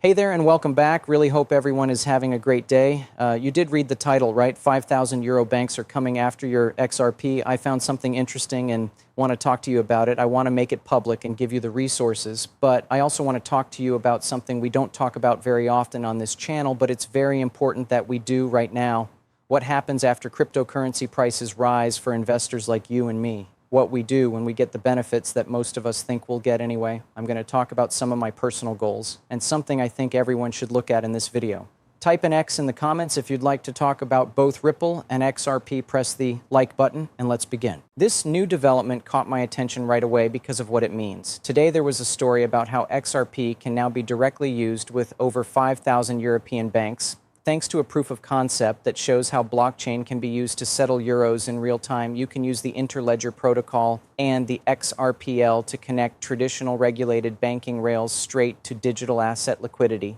Hey there and welcome back. Really hope everyone is having a great day. You did read the title, right? 5,000 euro banks are coming after your XRP. I found something interesting and want to talk to you about it. I want to make it public and give you the resources, but I also want to talk to you about something we don't talk about very often on this channel, but it's very important that we do right now. What happens after cryptocurrency prices rise for investors like you and me? What we do when we get the benefits that most of us think we'll get anyway. I'm going to talk about some of my personal goals and something I think everyone should look at in this video. Type an X in the comments if you'd like to talk about both Ripple and XRP. Press the like button and let's begin. This new development caught my attention right away because of what it means. Today there was a story about how XRP can now be directly used with over 5,000 European banks, thanks to a proof of concept that shows how blockchain can be used to settle euros in real time. You can use the Interledger protocol and the XRPL to connect traditional regulated banking rails straight to digital asset liquidity,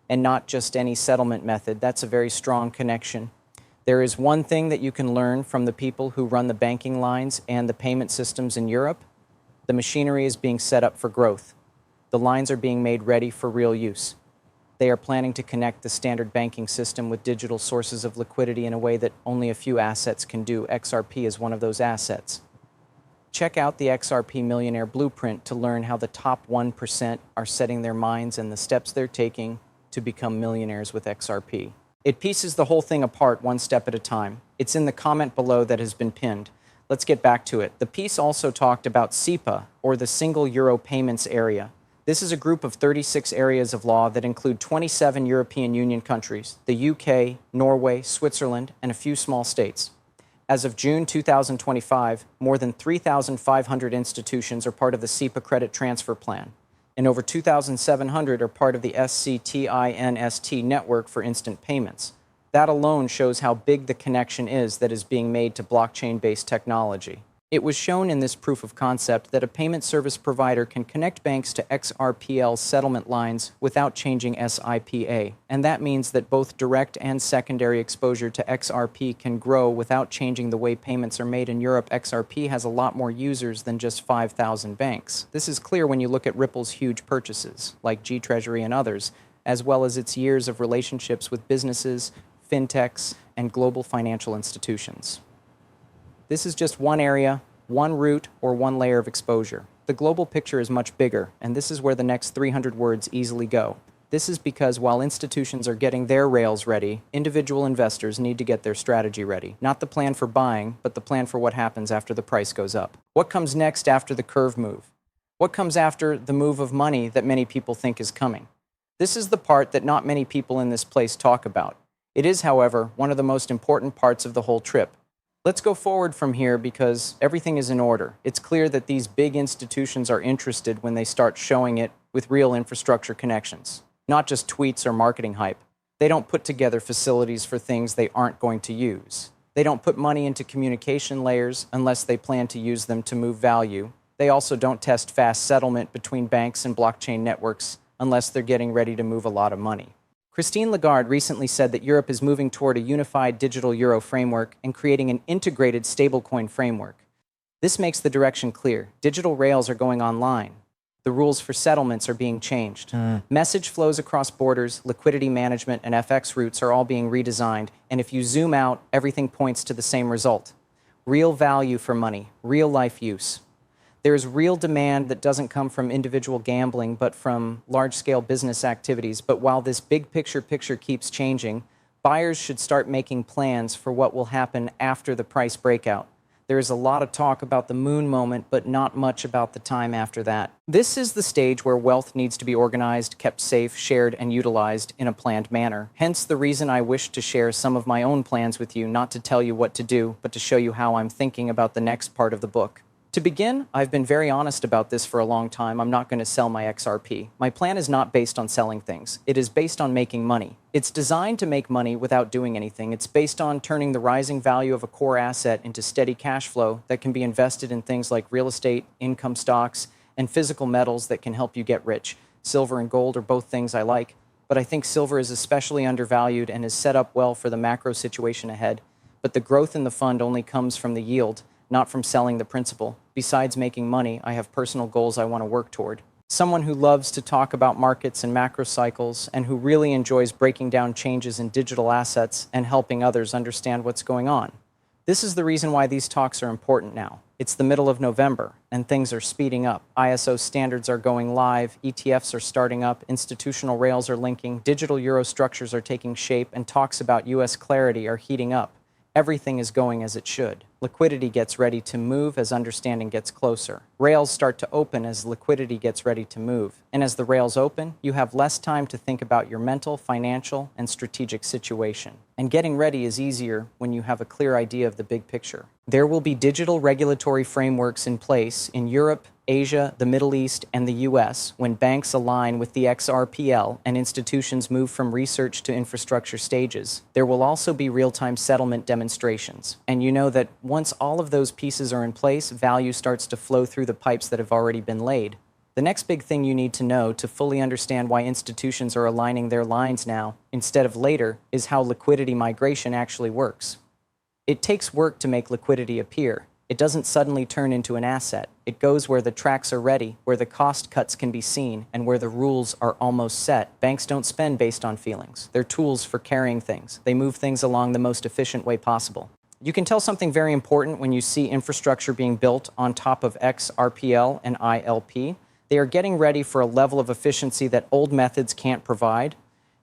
and not just any settlement method. That's a very strong connection. There is one thing that you can learn from the people who run the banking lines and the payment systems in Europe. The machinery is being set up for growth. The lines are being made ready for real use. They are planning to connect the standard banking system with digital sources of liquidity in a way that only a few assets can do. XRP is one of those assets. Check out the XRP Millionaire Blueprint to learn how the top 1% are setting their minds and the steps they're taking to become millionaires with XRP. It pieces the whole thing apart one step at a time. It's in the comment below that has been pinned. Let's get back to it. The piece also talked about SEPA, or the Single Euro Payments Area. This is a group of 36 areas of law that include 27 European Union countries, the UK, Norway, Switzerland, and a few small states. As of June 2025, more than 3,500 institutions are part of the SEPA credit transfer plan, and over 2,700 are part of the SCTINST network for instant payments. That alone shows how big the connection is that is being made to blockchain-based technology. It was shown in this proof of concept that a payment service provider can connect banks to XRPL settlement lines without changing SIPA, and that means that both direct and secondary exposure to XRP can grow without changing the way payments are made in Europe. XRP has a lot more users than just 5,000 banks. This is clear when you look at Ripple's huge purchases, like G-Treasury and others, as well as its years of relationships with businesses, fintechs, and global financial institutions. This is just one area, one route, or one layer of exposure. The global picture is much bigger, and this is where the next 300 words easily go. This is because while institutions are getting their rails ready, individual investors need to get their strategy ready. Not the plan for buying, but the plan for what happens after the price goes up. What comes next after the curve move? What comes after the move of money that many people think is coming? This is the part that not many people in this place talk about. It is, however, one of the most important parts of the whole trip. Let's go forward from here because everything is in order. It's clear that these big institutions are interested when they start showing it with real infrastructure connections, not just tweets or marketing hype. They don't put together facilities for things they aren't going to use. They don't put money into communication layers unless they plan to use them to move value. They also don't test fast settlement between banks and blockchain networks unless they're getting ready to move a lot of money. Christine Lagarde recently said that Europe is moving toward a unified digital euro framework and creating an integrated stablecoin framework. This makes the direction clear. Digital rails are going online. The rules for settlements are being changed. Message flows across borders, liquidity management, and FX routes are all being redesigned. And if you zoom out, everything points to the same result. Real value for money, real life use. There is real demand that doesn't come from individual gambling, but from large-scale business activities. But while this big picture keeps changing, buyers should start making plans for what will happen after the price breakout. There is a lot of talk about the moon moment, but not much about the time after that. This is the stage where wealth needs to be organized, kept safe, shared, and utilized in a planned manner. Hence the reason I wish to share some of my own plans with you, not to tell you what to do, but to show you how I'm thinking about the next part of the book. To begin, I've been very honest about this for a long time. I'm not going to sell my XRP. My plan is not based on selling things. It is based on making money. It's designed to make money without doing anything. It's based on turning the rising value of a core asset into steady cash flow that can be invested in things like real estate, income stocks, and physical metals that can help you get rich. Silver and gold are both things I like, but I think silver is especially undervalued and is set up well for the macro situation ahead. But the growth in the fund only comes from the yield, not from selling the principal. Besides making money, I have personal goals I want to work toward. someone who loves to talk about markets and macro cycles and who really enjoys breaking down changes in digital assets and helping others understand what's going on. This is the reason why these talks are important now. It's the middle of November, and things are speeding up. ISO standards are going live, ETFs are starting up, institutional rails are linking, digital euro structures are taking shape, and talks about US clarity are heating up. Everything is going as it should. Liquidity gets ready to move as understanding gets closer. Rails start to open as liquidity gets ready to move. And as the rails open, you have less time to think about your mental, financial, and strategic situation. And getting ready is easier when you have a clear idea of the big picture. There will be digital regulatory frameworks in place in Europe, Asia, the Middle East, and the US when banks align with the XRPL and institutions move from research to infrastructure stages. There will also be real-time settlement demonstrations. And you know that once all of those pieces are in place, value starts to flow through the pipes that have already been laid. The next big thing you need to know to fully understand why institutions are aligning their lines now instead of later is how liquidity migration actually works. It takes work to make liquidity appear. It doesn't suddenly turn into an asset. It goes where the tracks are ready, where the cost cuts can be seen, and where the rules are almost set. Banks don't spend based on feelings. They're tools for carrying things. They move things along the most efficient way possible. You can tell something very important when you see infrastructure being built on top of XRPL and ILP. They are getting ready for a level of efficiency that old methods can't provide.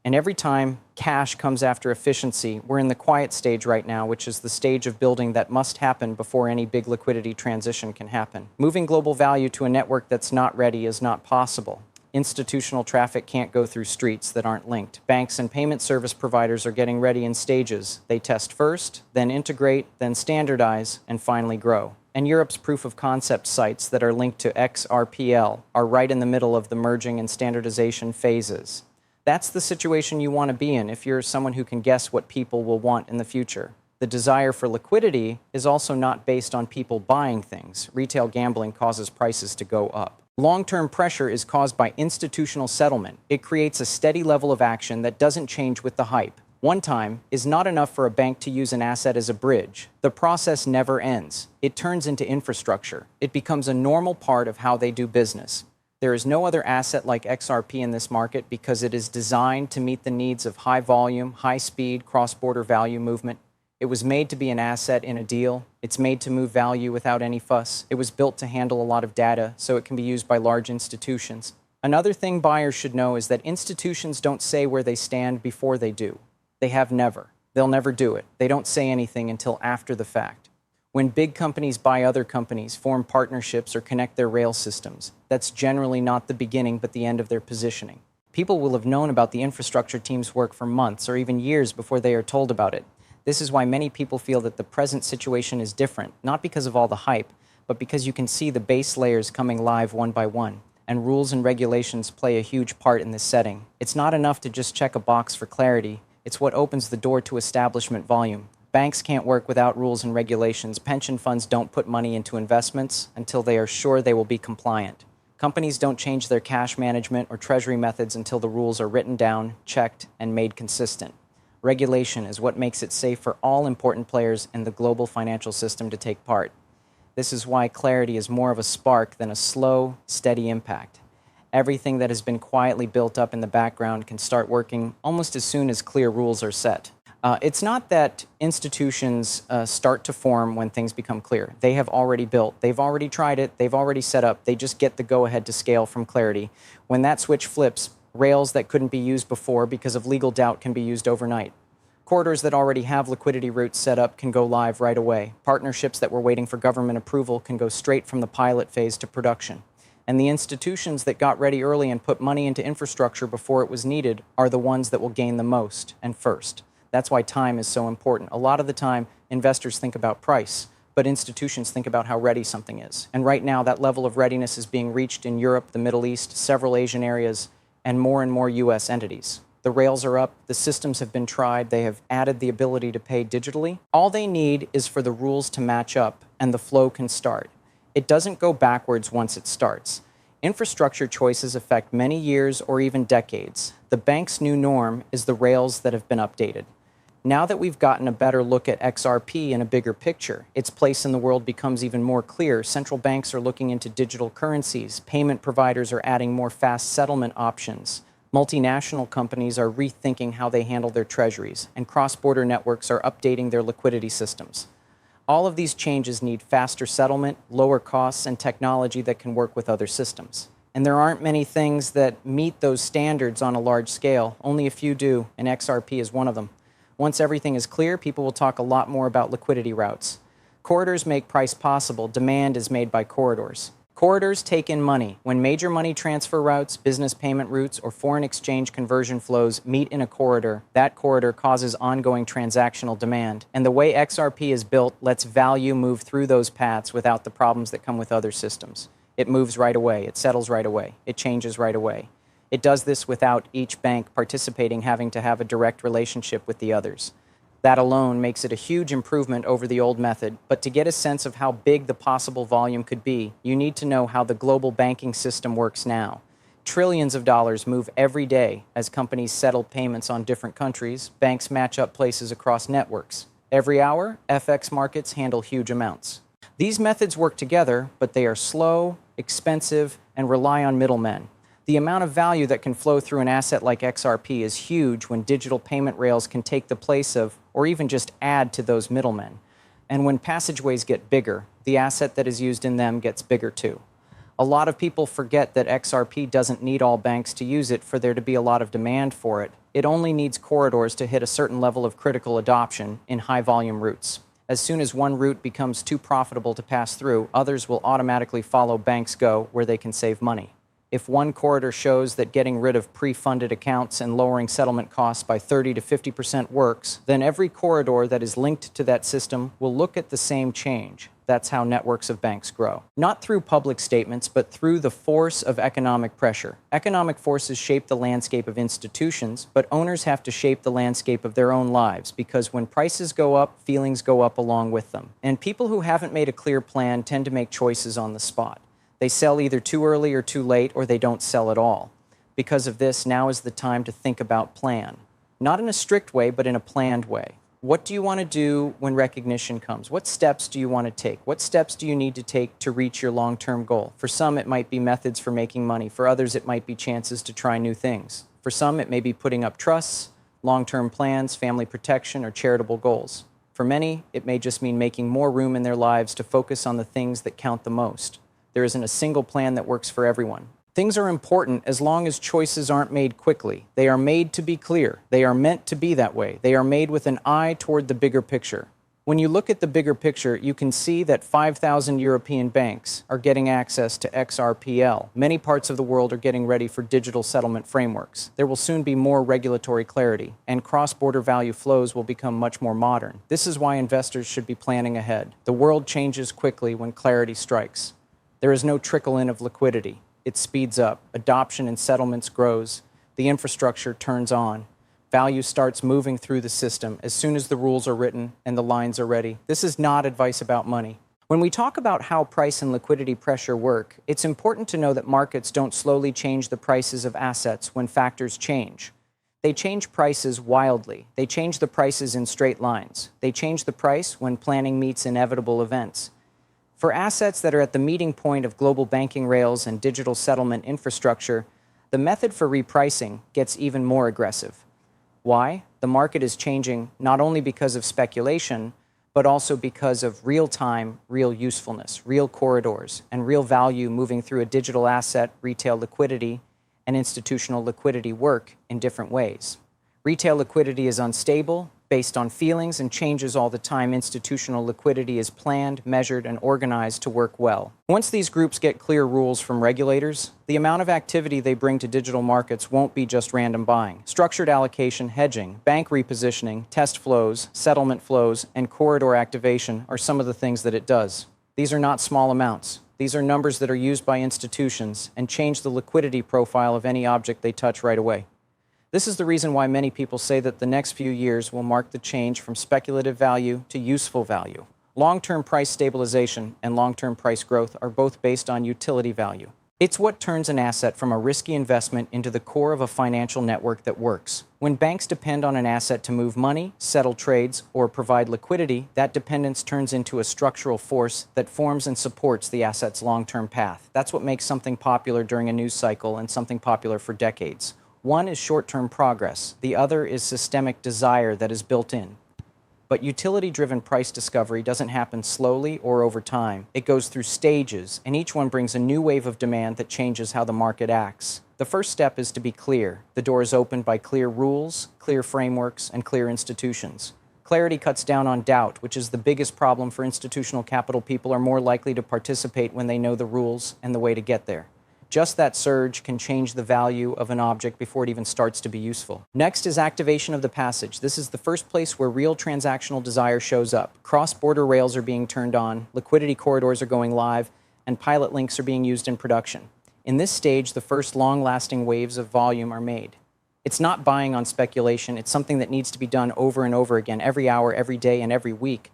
And every time cash comes after efficiency, we're in the quiet stage right now, which is the stage of building that must happen before any big liquidity transition can happen. Moving global value to a network that's not ready is not possible. Institutional traffic can't go through streets that aren't linked. Banks and payment service providers are getting ready in stages. They test first, then integrate, then standardize, and finally grow. And Europe's proof of concept sites that are linked to XRPL are right in the middle of the merging and standardization phases. That's the situation you want to be in if you're someone who can guess what people will want in the future. The desire for liquidity is also not based on people buying things. Retail gambling causes prices to go up. Long-term pressure is caused by institutional settlement. It creates a steady level of action that doesn't change with the hype. One time is not enough for a bank to use an asset as a bridge. The process never ends. It turns into infrastructure. It becomes a normal part of how they do business. There is no other asset like XRP in this market because it is designed to meet the needs of high volume, high speed, cross-border value movement. It was made to be an asset in a deal. It's made to move value without any fuss. It was built to handle a lot of data so it can be used by large institutions. Another thing buyers should know is that institutions don't say where they stand before they do. They have never. They'll never do it. They don't say anything until after the fact. When big companies buy other companies, form partnerships, or connect their rail systems, that's generally not the beginning but the end of their positioning. People will have known about the infrastructure team's work for months or even years before they are told about it. This is why many people feel that the present situation is different, not because of all the hype, but because you can see the base layers coming live one by one, and rules and regulations play a huge part in this setting. It's not enough to just check a box for clarity. It's what opens the door to establishment volume. Banks can't work without rules and regulations. Pension funds don't put money into investments until they are sure they will be compliant. Companies don't change their cash management or treasury methods until the rules are written down, checked, and made consistent. Regulation is what makes it safe for all important players in the global financial system to take part. This is why clarity is more of a spark than a slow, steady impact. Everything that has been quietly built up in the background can start working almost as soon as clear rules are set. It's not that institutions start to form when things become clear. They have already built. They've already tried it. They've already set up. They just get the go-ahead to scale from clarity. When that switch flips, rails that couldn't be used before because of legal doubt can be used overnight. Corridors that already have liquidity routes set up can go live right away. Partnerships that were waiting for government approval can go straight from the pilot phase to production. And the institutions that got ready early and put money into infrastructure before it was needed are the ones that will gain the most and first. That's why time is so important. A lot of the time, investors think about price, but institutions think about how ready something is. And right now, that level of readiness is being reached in Europe, the Middle East, several Asian areas, and more US entities. The rails are up, the systems have been tried, they have added the ability to pay digitally. All they need is for the rules to match up, and the flow can start. It doesn't go backwards once it starts. Infrastructure choices affect many years or even decades. The bank's new norm is the rails that have been updated. Now that we've gotten a better look at XRP in a bigger picture, its place in the world becomes even more clear. Central banks are looking into digital currencies, payment providers are adding more fast settlement options, multinational companies are rethinking how they handle their treasuries, and cross-border networks are updating their liquidity systems. All of these changes need faster settlement, lower costs, and technology that can work with other systems. And there aren't many things that meet those standards on a large scale. Only a few do, and XRP is one of them. Once everything is clear, people will talk a lot more about liquidity routes. Corridors make price possible. Demand is made by corridors. Corridors take in money. When major money transfer routes, business payment routes, or foreign exchange conversion flows meet in a corridor, that corridor causes ongoing transactional demand. And the way XRP is built lets value move through those paths without the problems that come with other systems. It moves right away. It settles right away. It changes right away. It does this without each bank participating having to have a direct relationship with the others. That alone makes it a huge improvement over the old method, but to get a sense of how big the possible volume could be, you need to know how the global banking system works now. Trillions of dollars move every day as companies settle payments on different countries, banks match up places across networks. Every hour, FX markets handle huge amounts. These methods work together, but they are slow, expensive, and rely on middlemen. The amount of value that can flow through an asset like XRP is huge when digital payment rails can take the place of, or even just add to those middlemen. And when passageways get bigger, the asset that is used in them gets bigger too. A lot of people forget that XRP doesn't need all banks to use it for there to be a lot of demand for it. It only needs corridors to hit a certain level of critical adoption in high-volume routes. As soon as one route becomes too profitable to pass through, others will automatically follow banks go where they can save money. If one corridor shows that getting rid of pre-funded accounts and lowering settlement costs by 30 to 50% works, then every corridor that is linked to that system will look at the same change. That's how networks of banks grow. Not through public statements, but through the force of economic pressure. Economic forces shape the landscape of institutions, but owners have to shape the landscape of their own lives, because when prices go up, feelings go up along with them. And people who haven't made a clear plan tend to make choices on the spot. They sell either too early or too late, or they don't sell at all. Because of this, now is the time to think about plan. Not in a strict way, but in a planned way. What do you want to do when recognition comes? What steps do you want to take? What steps do you need to take to reach your long-term goal? For some, it might be methods for making money. For others, it might be chances to try new things. For some, it may be putting up trusts, long-term plans, family protection, or charitable goals. For many, it may just mean making more room in their lives to focus on the things that count the most. There isn't a single plan that works for everyone. Things are important as long as choices aren't made quickly. They are made to be clear. They are meant to be that way. They are made with an eye toward the bigger picture. When you look at the bigger picture, you can see that 5,000 European banks are getting access to XRPL. Many parts of the world are getting ready for digital settlement frameworks. There will soon be more regulatory clarity, and cross-border value flows will become much more modern. This is why investors should be planning ahead. The world changes quickly when clarity strikes. There is no trickle-in of liquidity. It speeds up. Adoption and settlements grows. The infrastructure turns on. Value starts moving through the system as soon as the rules are written and the lines are ready. This is not advice about money. When we talk about how price and liquidity pressure work, it's important to know that markets don't slowly change the prices of assets when factors change. They change prices wildly. They change the prices in straight lines. They change the price when planning meets inevitable events. For assets that are at the meeting point of global banking rails and digital settlement infrastructure, the method for repricing gets even more aggressive. Why? The market is changing not only because of speculation, but also because of real-time, real usefulness, real corridors, and real value moving through a digital asset, retail liquidity, and institutional liquidity work in different ways. Retail liquidity is unstable, based on feelings, and changes all the time. Institutional liquidity is planned, measured, and organized to work well. Once these groups get clear rules from regulators, the amount of activity they bring to digital markets won't be just random buying. Structured allocation, hedging, bank repositioning, test flows, settlement flows, and corridor activation are some of the things that it does. These are not small amounts. These are numbers that are used by institutions and change the liquidity profile of any object they touch right away. This is the reason why many people say that the next few years will mark the change from speculative value to useful value. Long-term price stabilization and long-term price growth are both based on utility value. It's what turns an asset from a risky investment into the core of a financial network that works. When banks depend on an asset to move money, settle trades, or provide liquidity, that dependence turns into a structural force that forms and supports the asset's long-term path. That's what makes something popular during a news cycle and something popular for decades. One is short-term progress. The other is systemic desire that is built in. But utility-driven price discovery doesn't happen slowly or over time. It goes through stages, and each one brings a new wave of demand that changes how the market acts. The first step is to be clear. The door is opened by clear rules, clear frameworks, and clear institutions. Clarity cuts down on doubt, which is the biggest problem for institutional capital. People are more likely to participate when they know the rules and the way to get there. Just that surge can change the value of an object before it even starts to be useful. Next is activation of the passage. This is the first place where real transactional desire shows up. Cross-border rails are being turned on, liquidity corridors are going live, and pilot links are being used in production. In this stage, the first long-lasting waves of volume are made. It's not buying on speculation, it's something that needs to be done over and over again, every hour, every day, and every week.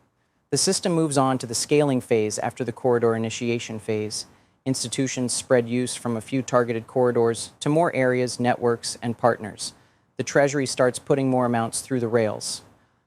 The system moves on to the scaling phase after the corridor initiation phase. Institutions spread use from a few targeted corridors to more areas, networks, and partners. The Treasury starts putting more amounts through the rails.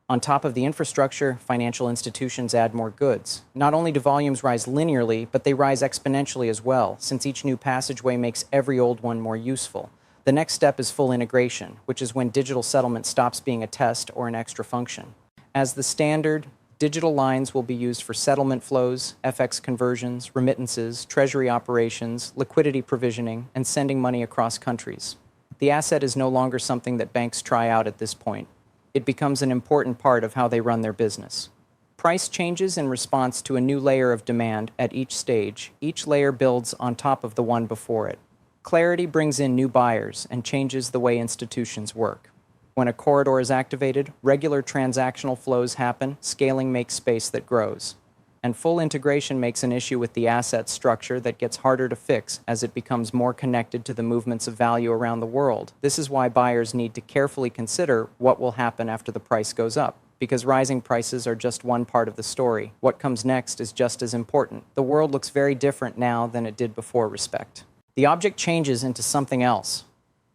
On top of the infrastructure, financial institutions add more goods. Not only do volumes rise linearly, but they rise exponentially as well, since each new passageway makes every old one more useful. The next step is full integration, which is when digital settlement stops being a test or an extra function. As the standard, digital lines will be used for settlement flows, FX conversions, remittances, treasury operations, liquidity provisioning, and sending money across countries. The asset is no longer something that banks try out at this point. It becomes an important part of how they run their business. Price changes in response to a new layer of demand at each stage. Each layer builds on top of the one before it. Clarity brings in new buyers and changes the way institutions work. When a corridor is activated, regular transactional flows happen, scaling makes space that grows. And full integration makes an issue with the asset structure that gets harder to fix as it becomes more connected to the movements of value around the world. This is why buyers need to carefully consider what will happen after the price goes up, because rising prices are just one part of the story. What comes next is just as important. The world looks very different now than it did before respect. The object changes into something else.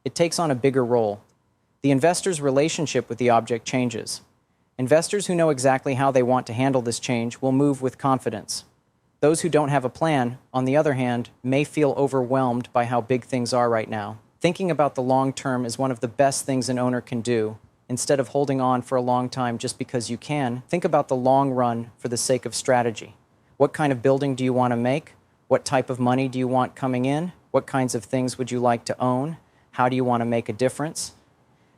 It takes on a bigger role. The investor's relationship with the object changes. Investors who know exactly how they want to handle this change will move with confidence. Those who don't have a plan, on the other hand, may feel overwhelmed by how big things are right now. Thinking about the long term is one of the best things an owner can do. Instead of holding on for a long time just because you can, think about the long run for the sake of strategy. What kind of building do you want to make? What type of money do you want coming in? What kinds of things would you like to own? How do you want to make a difference?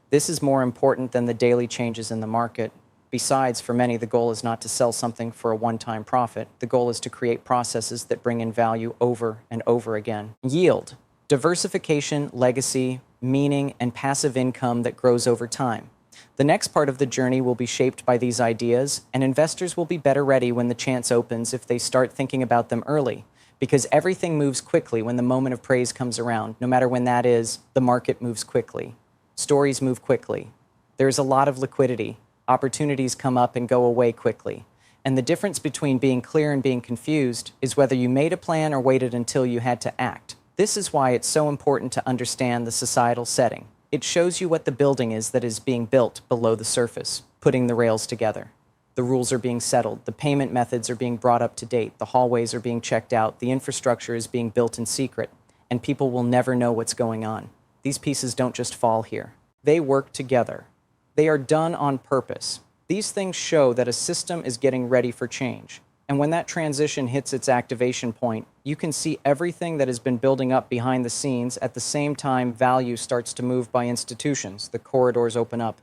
This is more important than the daily changes in the market. Besides, for many, the goal is not to sell something for a one-time profit. The goal is to create processes that bring in value over and over again. Yield, diversification, legacy, meaning, and passive income that grows over time. The next part of the journey will be shaped by these ideas, and investors will be better ready when the chance opens if they start thinking about them early. Because everything moves quickly when the moment of praise comes around. No matter when that is, the market moves quickly. Stories move quickly. There's a lot of liquidity. Opportunities come up and go away quickly. And the difference between being clear and being confused is whether you made a plan or waited until you had to act. This is why it's so important to understand the societal setting. It shows you what the building is that is being built below the surface, putting the rails together. The rules are being settled, the payment methods are being brought up to date, the hallways are being checked out, the infrastructure is being built in secret, and people will never know what's going on. These pieces don't just fall here. They work together. They are done on purpose. These things show that a system is getting ready for change. And when that transition hits its activation point, you can see everything that has been building up behind the scenes. At the same time, value starts to move by institutions. The corridors open up.